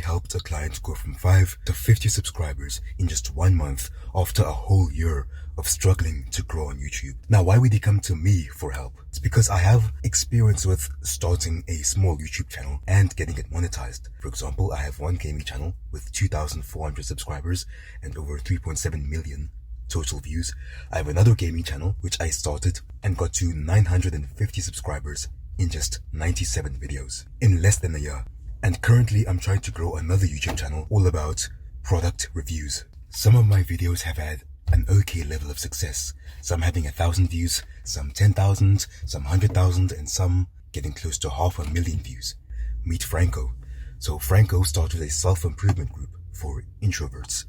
helped a client go from 5 to 50 subscribers in just 1 month after a whole year of struggling to grow on YouTube. Now, why would he come to me for help? It's because I have experience with starting a small YouTube channel and getting it monetized. For example, I have one gaming channel with 2,400 subscribers and over 3.7 million total views. I have another gaming channel which I started and got to 950 subscribers in just 97 videos in less than a year. And currently I'm trying to grow another YouTube channel all about product reviews. Some of my videos have had an okay level of success. Some having 1,000 views, some 10,000, some 100,000, and some getting close to 500,000 views. Meet Franco. So Franco started a self-improvement group for introverts.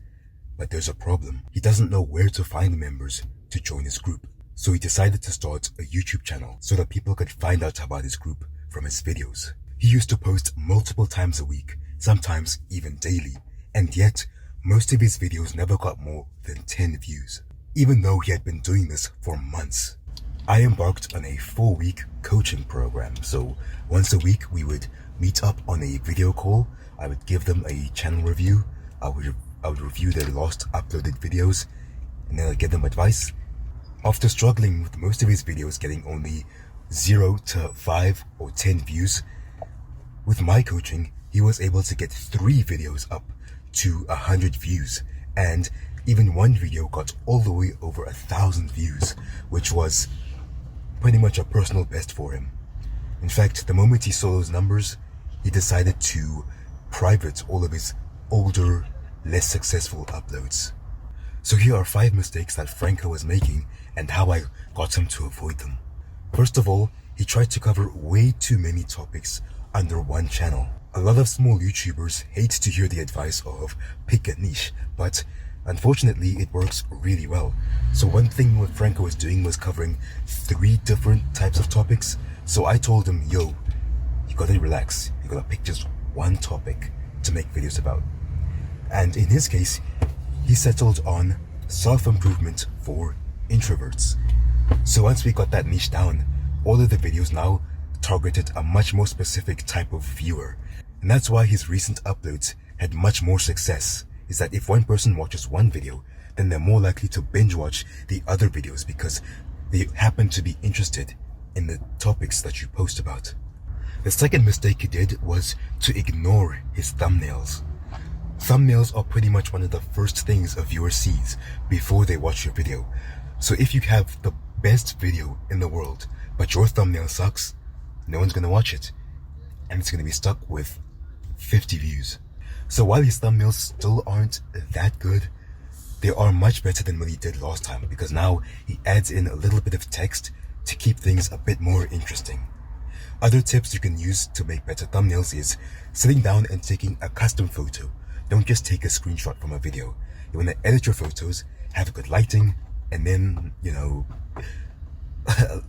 But there's a problem. He doesn't know where to find members to join his group. So he decided to start a YouTube channel so that people could find out about his group from his videos. He used to post multiple times a week, sometimes even daily, and yet most of his videos never got more than 10 views, even though he had been doing this for months. I embarked on a 4-week coaching program, so once a week we would meet up on a video call. I would give them a channel review, I would review their last uploaded videos, and then I'd give them advice. After struggling with most of his videos getting only 0 to 5 or 10 views, with my coaching, he was able to get 3 videos up to 100 views, and even one video got all the way over 1,000 views, which was pretty much a personal best for him. In fact, the moment he saw those numbers, he decided to private all of his older, less successful uploads. So here are 5 mistakes that Franco was making and how I got him to avoid them. First of all, he tried to cover way too many topics under one channel. A lot of small YouTubers hate to hear the advice of pick a niche, but unfortunately it works really well. So one thing what Franco was doing was covering 3 different types of topics. So I told him, yo, you gotta relax. You gotta pick just one topic to make videos about. And in his case, he settled on self-improvement for introverts. So once we got that niche down, all of the videos now targeted a much more specific type of viewer. And that's why his recent uploads had much more success, is that if one person watches one video, then they're more likely to binge watch the other videos because they happen to be interested in the topics that you post about. The second mistake he did was to ignore his thumbnails. Thumbnails are pretty much one of the first things a viewer sees before they watch your video. So if you have the best video in the world, but your thumbnail sucks, no one's gonna watch it, and it's gonna be stuck with 50 views. So while his thumbnails still aren't that good, they are much better than what he did last time, because now he adds in a little bit of text to keep things a bit more interesting. Other tips you can use to make better thumbnails is sitting down and taking a custom photo. Don't just take a screenshot from a video. You wanna edit your photos, have good lighting, and then,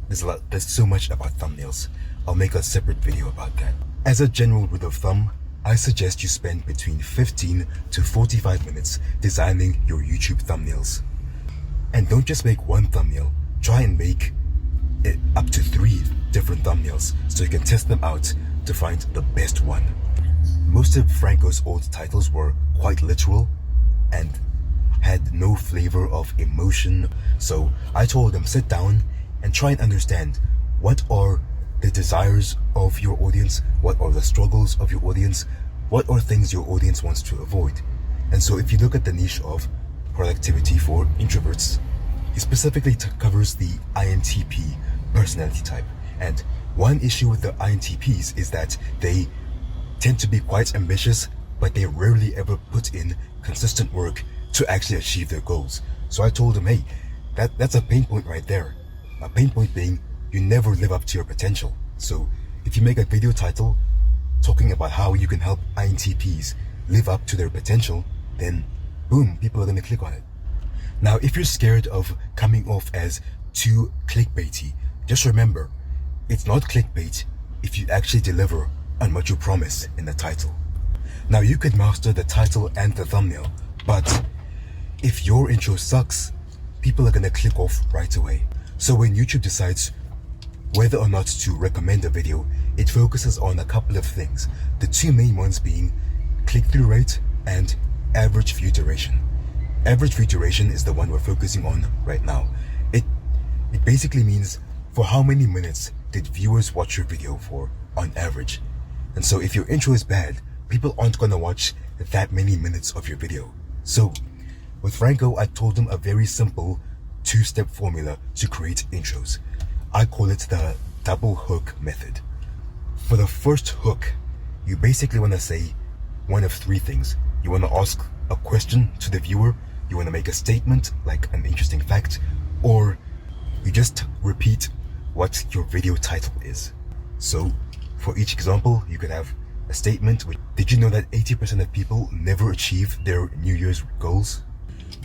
there's so much about thumbnails. I'll make a separate video about that. As a general rule of thumb, I suggest you spend between 15 to 45 minutes designing your YouTube thumbnails. And don't just make one thumbnail, try and make it up to 3 different thumbnails so you can test them out to find the best one. Most of Franco's old titles were quite literal and had no flavor of emotion, so I told him sit down and try and understand what are the desires of your audience, what are the struggles of your audience, what are things your audience wants to avoid. And so if you look at the niche of productivity for introverts, he specifically covers the INTP personality type. And one issue with the INTPs is that they tend to be quite ambitious, but they rarely ever put in consistent work to actually achieve their goals. So I told him, hey, that's a pain point right there. A pain point being you never live up to your potential. So if you make a video title talking about how you can help INTPs live up to their potential, then boom, people are going to click on it. Now, if you're scared of coming off as too clickbaity, just remember, it's not clickbait if you actually deliver on what you promise in the title. Now, you could master the title and the thumbnail, but if your intro sucks, people are going to click off right away. So when YouTube decides whether or not to recommend a video, it focuses on a couple of things. The 2 main ones being click-through rate, and average view duration. Average view duration is the one we're focusing on right now. It basically means for how many minutes did viewers watch your video for on average. And so if your intro is bad, people aren't gonna watch that many minutes of your video. So with Franco, I told him a very simple two-step formula to create intros. I call it the double hook method. For the first hook, you basically want to say one of three things. You want to ask a question to the viewer, you want to make a statement like an interesting fact, or you just repeat what your video title is. So for each example, you could have a statement with, did you know that 80% of people never achieve their New Year's goals?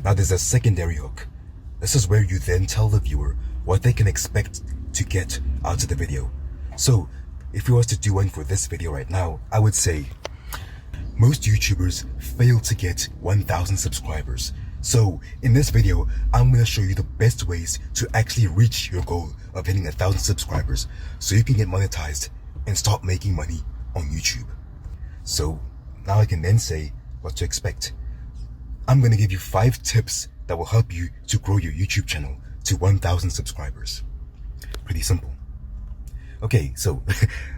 Now there's a secondary hook. This is where you then tell the viewer what they can expect to get out of the video. So if we was to do one for this video right now, I would say most YouTubers fail to get 1,000 subscribers. So in this video, I'm going to show you the best ways to actually reach your goal of hitting 1,000 subscribers so you can get monetized and start making money on YouTube. So now I can then say what to expect. I'm going to give you 5 tips that will help you to grow your YouTube channel to 1,000 subscribers. Pretty simple. Okay, so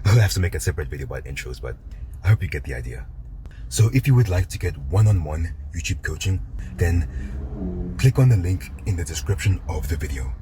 I'll have to make a separate video about intros, but I hope you get the idea. So if you would like to get one-on-one YouTube coaching, then click on the link in the description of the video.